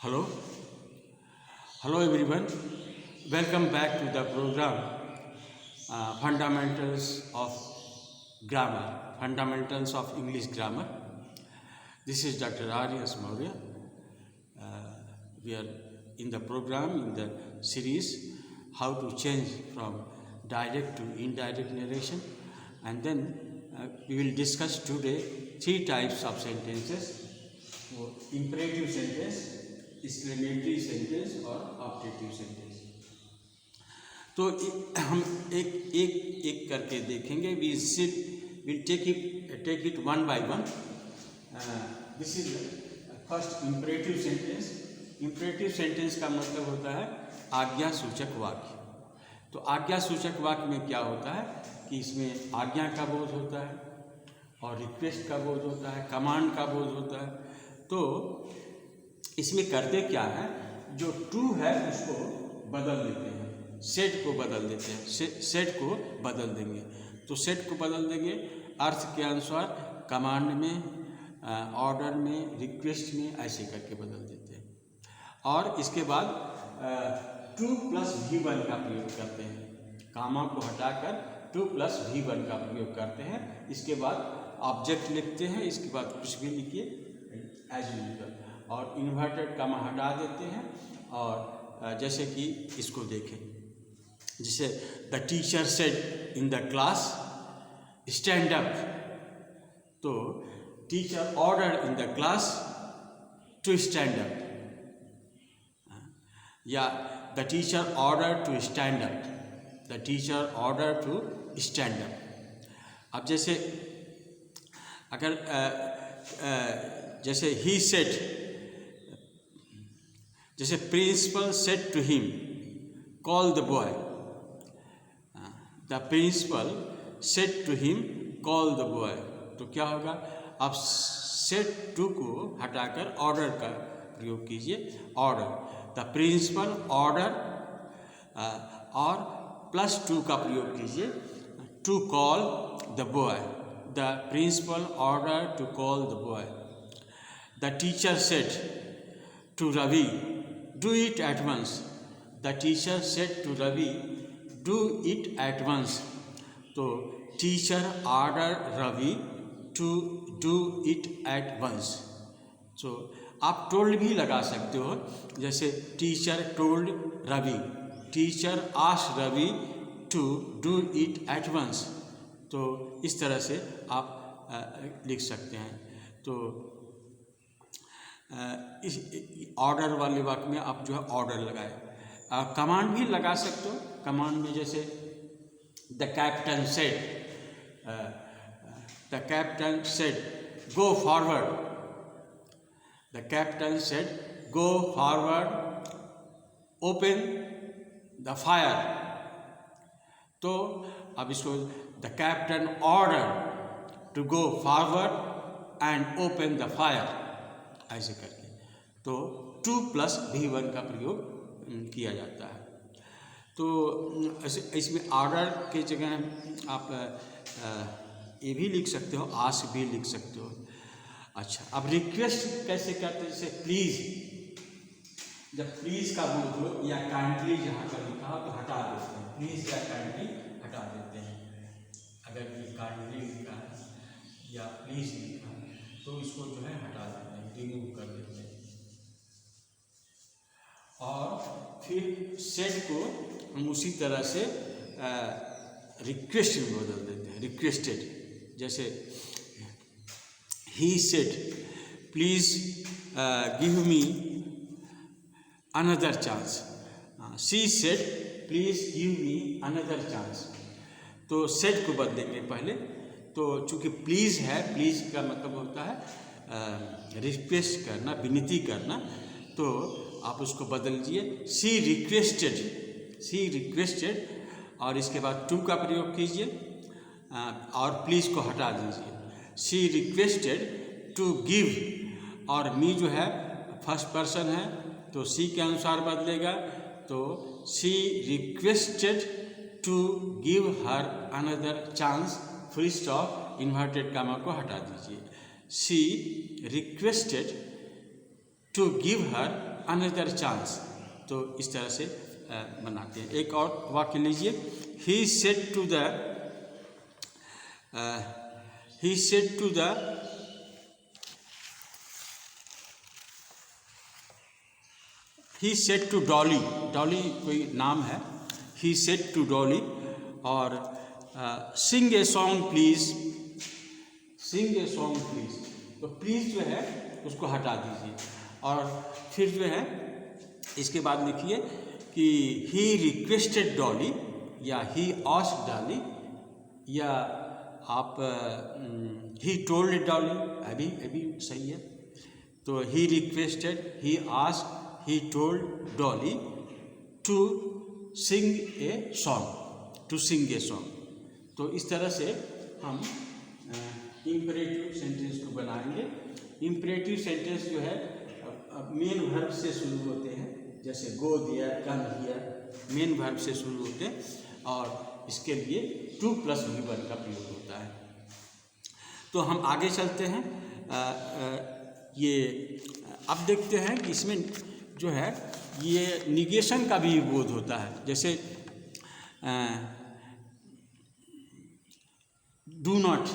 Hello, hello everyone. Welcome back to the program Fundamentals of Grammar, Fundamentals of English Grammar. This is Dr. Arias Maurya. We are in the program in the series how to change from direct to indirect narration, and then we will discuss today three types of sentences: imperative sentence, exclamatory sentence और objective sentence. तो हम एक करके देखेंगे। Will take it one by one. This is first imperative sentence. imperative sentence का मतलब होता है आज्ञा सूचक वाक्य। तो आज्ञा सूचक वाक्य में क्या होता है कि इसमें आज्ञा का बोध होता है और रिक्वेस्ट का बोध होता है, कमांड का बोध होता है। तो इसमें करते क्या है, जो टू है उसको बदल देते हैं, सेट को बदल देते हैं, सेट को बदल देंगे। तो सेट को बदल देंगे अर्थ के अनुसार, कमांड में, ऑर्डर में, रिक्वेस्ट में, ऐसे करके बदल देते हैं। और इसके बाद टू प्लस V1 का प्रयोग करते हैं, कामा को हटाकर टू प्लस V1 का प्रयोग करते हैं। इसके बाद ऑब्जेक्ट लिखते हैं, इसके बाद कुछ भी लिखिए एज यूजुअल, और इन्वर्टेड कामा हटा देते हैं। और जैसे कि इसको देखें, जैसे the teacher said in the class stand up, तो teacher order in the class to stand up, या the teacher order to stand up, the teacher order to stand up. अब जैसे अगर जैसे ही सेड, जैसे principal said to him call the boy, the principal said to him call the boy, तो क्या होगा, आप सेड टू को हटाकर ऑर्डर का प्रयोग कीजिए, ऑर्डर। द प्रिंसिपल ऑर्डर, और प्लस टू का प्रयोग कीजिए, to call the boy, the principal order to call the boy. The teacher said to Ravi do it at once, the teacher said to Ravi do it at once, तो teacher order Ravi to do it at once. So आप told भी लगा सकते हो, जैसे teacher told Ravi, teacher asked Ravi to do it at once. तो इस तरह से आप लिख सकते हैं। तो इस ऑर्डर वाले वाक्य में आप जो है ऑर्डर लगाए। कमांड भी लगा सकते हो। कमांड में जैसे the captain said, the captain said go forward, the captain said go forward, open the fire. तो अब इसको the captain order to go forward and open the fire, ऐसे करके। तो टू प्लस V1 का प्रयोग किया जाता है। तो इसमें ऑर्डर के जगह आप ये भी लिख सकते हो, आस्क भी लिख सकते हो। अच्छा, अब रिक्वेस्ट कैसे करते हैं, जैसे प्लीज़, जब प्लीज़ का बोल हो या काइंडली जहाँ पर लिखा हो तो हटा देते हैं, प्लीज़ या काइंडली हटा देते हैं। अगर ये काइंडली लिखा है या प्लीज़ लिखा है तो इसको जो है हटा देते हैं, रिमूव कर देते हैं। और फिर सेड को हम उसी तरह से रिक्वेस्ट में बदल देते हैं, रिक्वेस्टेड। जैसे ही said please give me another chance, she said please give me another chance. तो सेड को बदलेंगे पहले। तो चूँकि प्लीज़ है, प्लीज़ का मतलब होता है रिक्वेस्ट करना, विनती करना, तो आप उसको बदल दीजिए शी रिक्वेस्टेड, शी रिक्वेस्टेड, और इसके बाद टू का प्रयोग कीजिए और प्लीज़ को हटा दीजिए। शी रिक्वेस्टेड टू गिव, और मी जो है फर्स्ट पर्सन है तो सी के अनुसार बदलेगा। तो she requested to give her another chance, full stop, inverted comma को हटा दीजिए। She requested to give her another chance. तो इस तरह से बनाते हैं। एक और वाक्य लीजिए, he said to Dolly, Dolly कोई नाम है, ही सेड टू डॉली, और sing a song please, sing a song please. तो प्लीज जो है उसको हटा दीजिए, और फिर जो है इसके बाद लिखिए कि ही रिक्वेस्टेड डॉली, या ही आस्क्ड डॉली, या आप ही टोल्ड डॉली, अभी सही है। तो he requested, he asked, he told Dolly to sing a song, to sing a song. तो इस तरह से हम इम्परेटिव सेंटेंस को बनाएंगे। इम्परेटिव सेंटेंस जो है मेन वर्ब से शुरू होते हैं, जैसे go there, come here, main verb से शुरू होते हैं, और इसके लिए टू प्लस V1 का प्रयोग होता है। तो हम आगे चलते हैं। ये अब देखते हैं कि इसमें जो है ये निगेशन का भी बोध होता है, जैसे डू नॉट,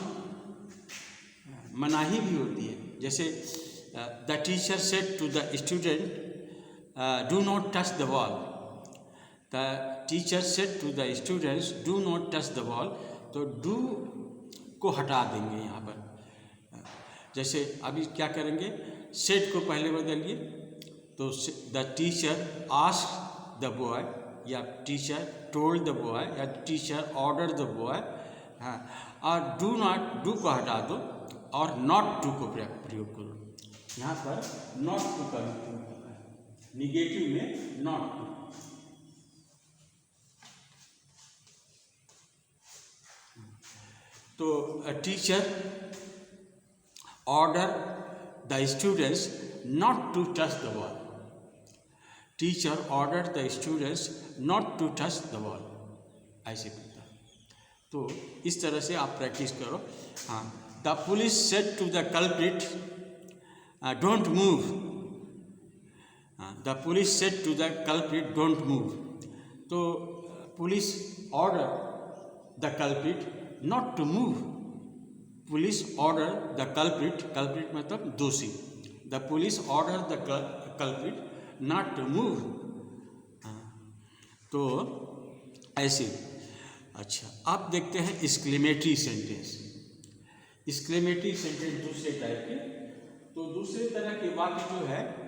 मनाही भी होती है, जैसे the teacher said to the student do not touch the wall, the teacher said to the students do not touch the wall. तो डू को हटा देंगे यहाँ पर। जैसे अभी क्या करेंगे, सेड को पहले बदलिए, तो the teacher asked the boy, या टीचर टोल्ड द बॉय, या टीचर ऑर्डर्ड द बॉय। हाँ, और डू नॉट, डू को हटा दो और नॉट टू को प्रयोग करो। यहाँ पर नॉट टू का प्रयोग होता है, निगेटिव में नॉट टू। तो teacher order the students not to touch the wall, teacher order the students not to touch the wall, ऐसे बनता है। तो इस तरह से आप प्रैक्टिस करो। हाँ, the police said to the culprit don't move, the police said to the culprit don't move. तो police order the culprit not to move, police order the culprit, culprit मतलब दोषी, the police order the culprit not to move. तो ऐसे। अच्छा, आप देखते हैं exclamatory sentence. Exclamatory sentence दूसरे टाइप के। तो दूसरे तरह के वाक्य जो है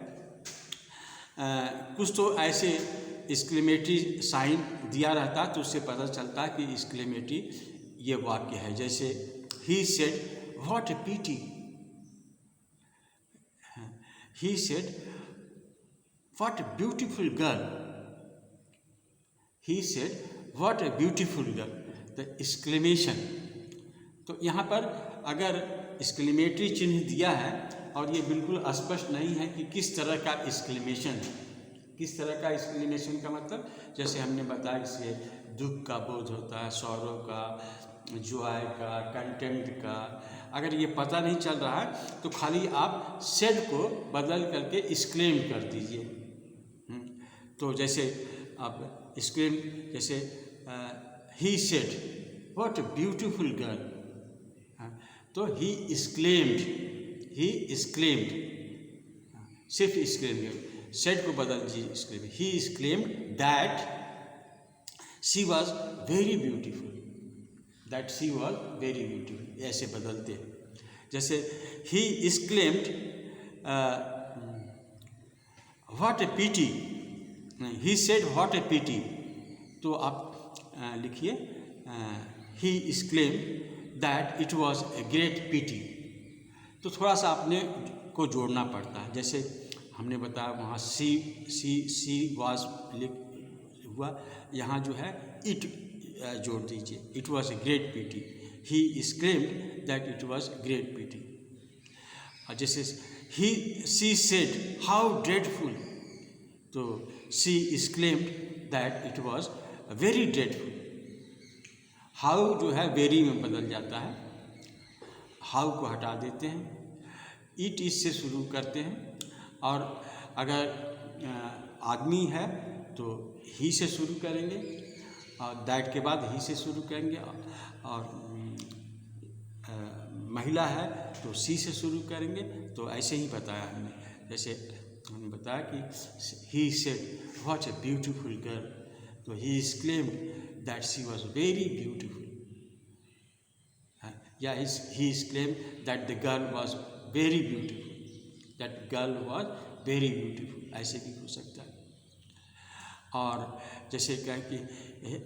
कुछ तो ऐसे एक्सक्लेमेटरी साइन दिया रहता है, तो उससे पता चलता है कि एक्सक्लेमेटरी ये वाक्य है। जैसे ही said what A PT, he said what a beautiful girl, he said what a beautiful girl, the exclamation. तो यहाँ पर अगर एक्सक्लेमेटरी चिन्ह दिया है और ये बिल्कुल स्पष्ट नहीं है कि किस तरह का एक्सक्लेमेशन है, किस तरह का एक्सक्लेमेशन का मतलब, जैसे हमने बताया इससे दुख का बोध होता है, सौरव का, जॉय का, कंटेम्प्ट का। अगर ये पता नहीं चल रहा है तो खाली आप सेड को बदल करके एक्सक्लेम कर दीजिए। तो जैसे आप एक्सक्लेम, जैसे ही said what a beautiful girl, तो ही एक्सक्लेम्ड, ही एक्सक्लेम्ड, सिर्फ एक्सक्लेम, सेड को बदल दीजिए exclaim, he exclaimed that she was very beautiful, that she was very beautiful, ऐसे बदलते हैं। जैसे he exclaimed what A PT, he said what A PT, तो आप लिखिए ही exclaimed that it was a great PT. तो थोड़ा सा आपने को जोड़ना पड़ता है। जैसे हमने बताया वहाँ सी वाज हुआ, यहाँ जो है इट जोड़ दीजिए, it was a great pity, he exclaimed that it was great pity. जैसे सी सेड हाउ ड्रेडफुल, तो she exclaimed that it was very dreadful. How जो है वेरी में बदल जाता है, हाउ को हटा देते हैं, इट इससे शुरू करते हैं। और अगर आदमी है तो ही से शुरू करेंगे और दैट के बाद ही से शुरू करेंगे, और महिला है तो सी से शुरू करेंगे। तो ऐसे ही बताया हमने, जैसे हमने बताया कि he said what a beautiful girl, तो he exclaimed that she was very beautiful, या he exclaimed that the girl was very beautiful, that girl was very beautiful, ऐसे भी हो सकता है। और जैसे कहें कि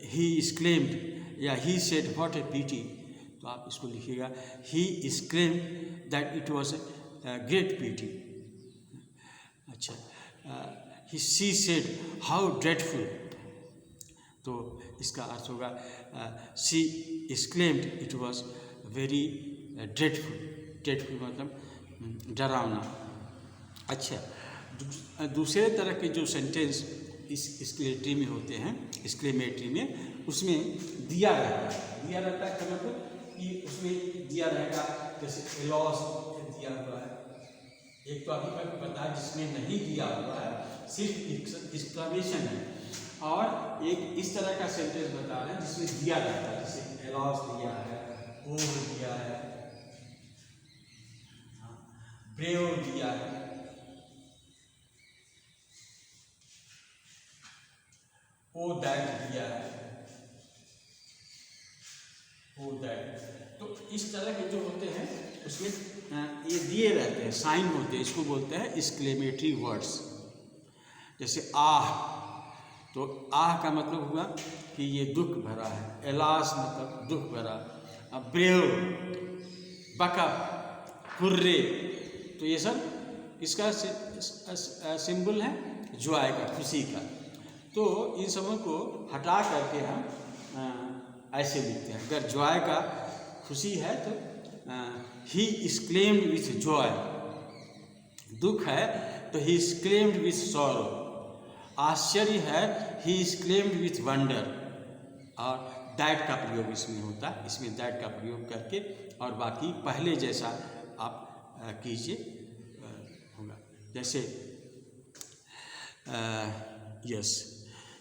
ही एक्सक्लेम्ड या ही सेड व्हाट ए पिटी, तो आप इसको लिखिएगा he exclaimed that it was a great pity. अच्छा, शी सेड हाउ ड्रेडफुल, तो इसका अर्थ होगा she exclaimed it was very dreadful, dreadful मतलब डरावना। अच्छा, दूसरे तरह के जो सेंटेंस इस एक्सक्लेमेटरी में होते हैं, एक्सक्लेमेटरी में उसमें दिया रहता है, दिया रहता है का मतलब कि उसमें दिया रहेगा, जैसे एलॉस दिया हुआ है, एक तो अभी तक बताया जिसमें नहीं दिया हुआ है, सिर्फ एक्सक्लेमेशन है, और एक इस तरह का सेंटेंस बता रहे हैं जिसमें दिया रहता है, जैसे एलॉस दिया है, ओवर दिया है, ब्रेव दिया है, ओ दैट दिया है, ओ दैट। तो इस तरह के जो होते हैं उसमें ये दिए रहते हैं, साइन होते हैं, इसको बोलते हैं एक्सक्लेमेटरी वर्ड्स। जैसे आह, तो आह का मतलब हुआ कि ये दुख भरा है, एलास मतलब दुख भरा, ब्रेव, बकअप, हुर्रे, तो ये सब इसका सिंबल है जॉय का, खुशी का। तो इन सबों को हटा करके हम ऐसे लिखते हैं, अगर जॉय का खुशी है तो ही एक्सक्लेम्ड विथ जॉय, दुख है तो ही एक्सक्लेम्ड विथ सॉरो, आश्चर्य है ही एक्सक्लेम्ड विथ वंडर, और दैट का प्रयोग इसमें होता है, इसमें दैट का प्रयोग करके, और बाकी पहले जैसा आप कीजिए होगा। जैसे yes,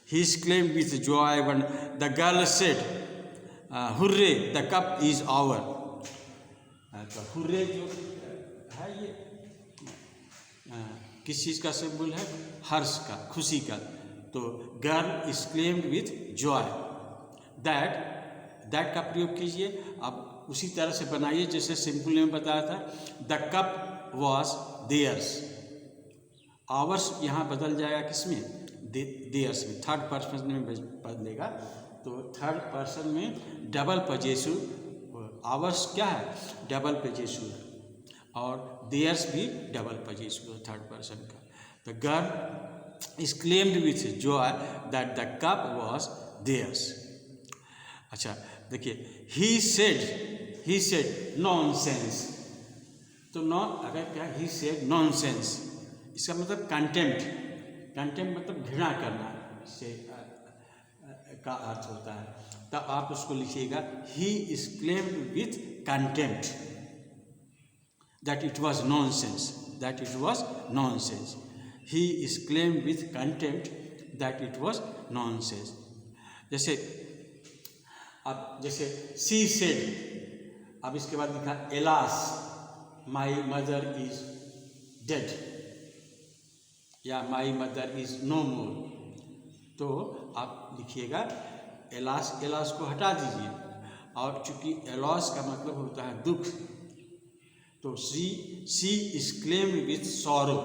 he exclaimed with joy when the girl said, "Hurray, the cup is our." तो हुर्रे जो है ये किस चीज़ का सिंबल है? हर्ष का, खुशी का। तो girl exclaimed with joy, that का प्रयोग कीजिए। आप उसी तरह से बनाइए जैसे सिंपल में बताया था, the cup was theirs, ours यहाँ बदल जाएगा किसमें? देयर्स में, थर्ड पर्सन में बदलेगा। तो थर्ड पर्सन में डबल पजेसिव, आवर्स क्या है? डबल पजेसिव है, और देयर्स भी डबल पजेसिव है थर्ड पर्सन का। The girl exclaimed with joy that the cup was theirs. अच्छा देखिए, ही सेड नॉनसेंस, तो अगर क्या ही सेड नॉनसेंस, इसका मतलब कंटेम्प्ट, कंटेम्प्ट मतलब घृणा करना से का अर्थ होता है। तब आप उसको लिखिएगा he exclaimed with contempt that it was nonsense, that it was nonsense. He exclaimed with contempt that it was nonsense. जैसे अब जैसे सी सेड, अब इसके बाद लिखा alas my mother is dead, या my mother is no more. तो आप लिखिएगा एलास, एलास को हटा दीजिए, और चूंकि एलास का मतलब होता है दुख, तो she exclaimed with sorrow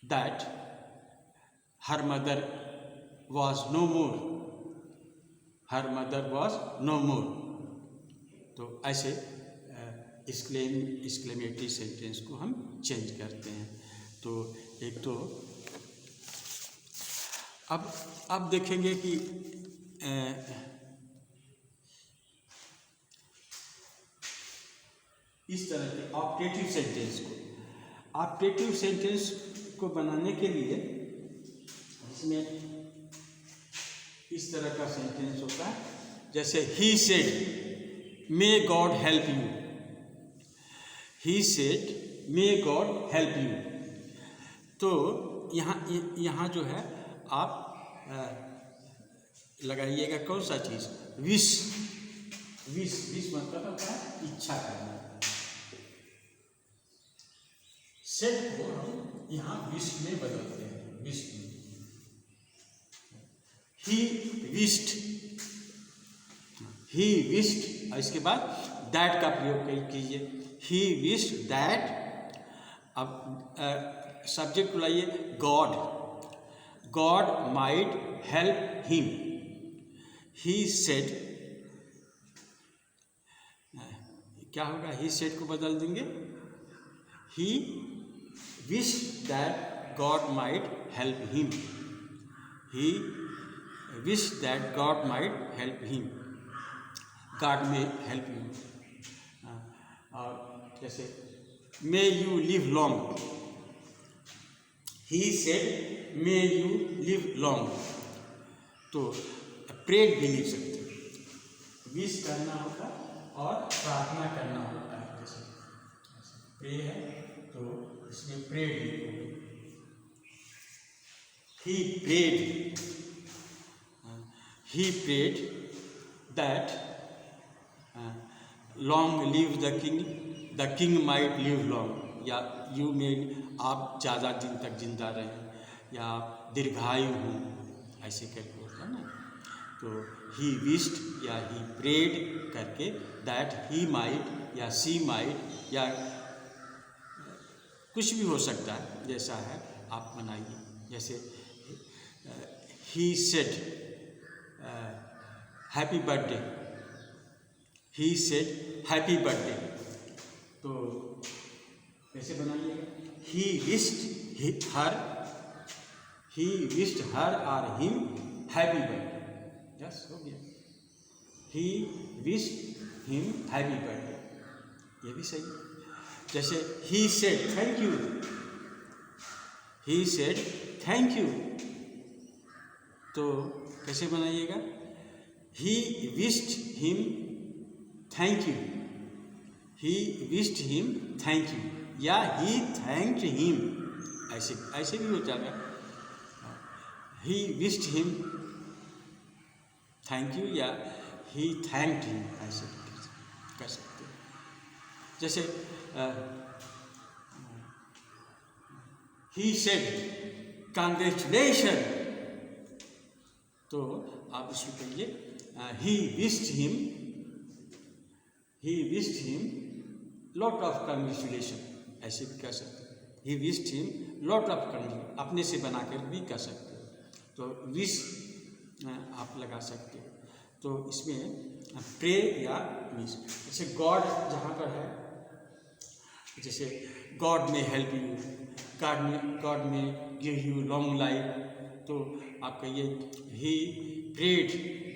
that her mother was no more, her mother was no more. तो ऐसे एक्सक्लेमेटरी सेंटेंस को हम चेंज करते हैं। तो एक तो अब देखेंगे कि इस तरह के ऑप्टेटिव सेंटेंस को बनाने के लिए इसमें इस तरह का सेंटेंस होता है। जैसे ही said may God help you, he said may God help you. तो यहाँ जो है आप लगाइएगा कौन सा चीज़, विश। विश विश मतलब होता है इच्छा करना। सेड को हम यहाँ विश में बदलते हैं, विश में। ही विश्ड, इसके बाद दैट का प्रयोग कीजिए। ही विश्ड दैट, अब सब्जेक्ट को लाइए God might help him. He said, क्या होगा, ही सेड को बदल देंगे, he wished that God might help him. He wish that God might help him, God may help you. और जैसे may you live long, he said may you live long. तो prayed भी लिख सकते हैं, विश करना होता और प्रार्थना करना होता है। जैसे प्रे है तो इसमें प्रेड लिखोगे। He prayed that long live the king might live long, या यू में आप ज़्यादा दिन तक जिंदा रहें, या आप दीर्घायु हों, ऐसे करके होता है ना। तो he wished या he prayed करके that he might या she might या कुछ भी हो सकता है, जैसा है आप बनाइए। जैसे he said happy birthday, he said happy birthday. तो कैसे बनाइएगा, ही विश्ड हर और हिम हैप्पी बर्थडे। यस, हो गया, he wished him happy birthday, ये भी सही। जैसे ही said thank you, he said thank you. तो कैसे बनाइएगा, he wished him thank you, he wished him thank you, या he thanked him, ऐसे भी हो जाएगा। he wished him thank you या he thanked him, ऐसे कर सकते हैं। जैसे he said congratulations, तो आप इसको कहिए he wished him lot of congratulation, ऐसे भी कह सकते हैं। he wished him lot of congratulation, अपने से बनाकर भी कह सकते हैं। तो विश आप लगा सकते हो। तो इसमें प्रे या विश। जैसे गॉड जहाँ पर है, जैसे God may help you, God may give you long life, तो आप कहिए he prayed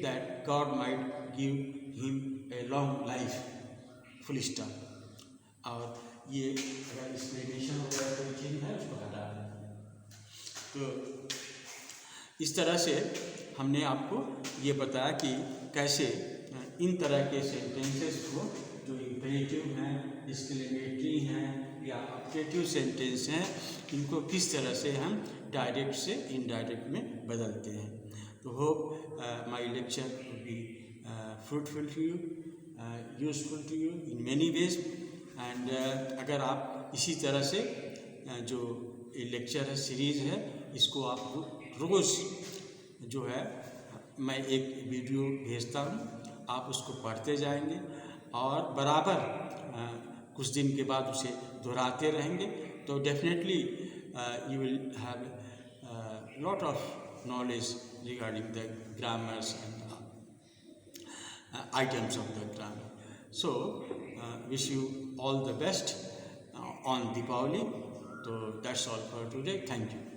that God might give him a long life, full stop. और ये अगर एक्सप्लेनेशन वगैरह कोई चीज़ है उसको हटा दें। तो इस तरह से हमने आपको ये बताया कि कैसे इन तरह के सेंटेंसेस को, जो इम्पेरेटिव हैं, एक्सक्लेमेटरी हैं या ऑब्जेक्टिव सेंटेंस हैं, इनको किस तरह से हम डायरेक्ट से इनडायरेक्ट में बदलते हैं। तो hope my lecture will be fruitful to you, useful to you in many ways. And अगर आप इसी तरह से जो लेक्चर है, सीरीज़ है, इसको आप रोज़ जो है मैं एक वीडियो भेजता हूँ, आप उसको पढ़ते जाएंगे और बराबर कुछ दिन के बाद उसे दोहराते रहेंगे, तो definitely you will have a lot of knowledge regarding the grammars and items of the grammar. So wish you all the best on Deepavali. So that's all for today. Thank you.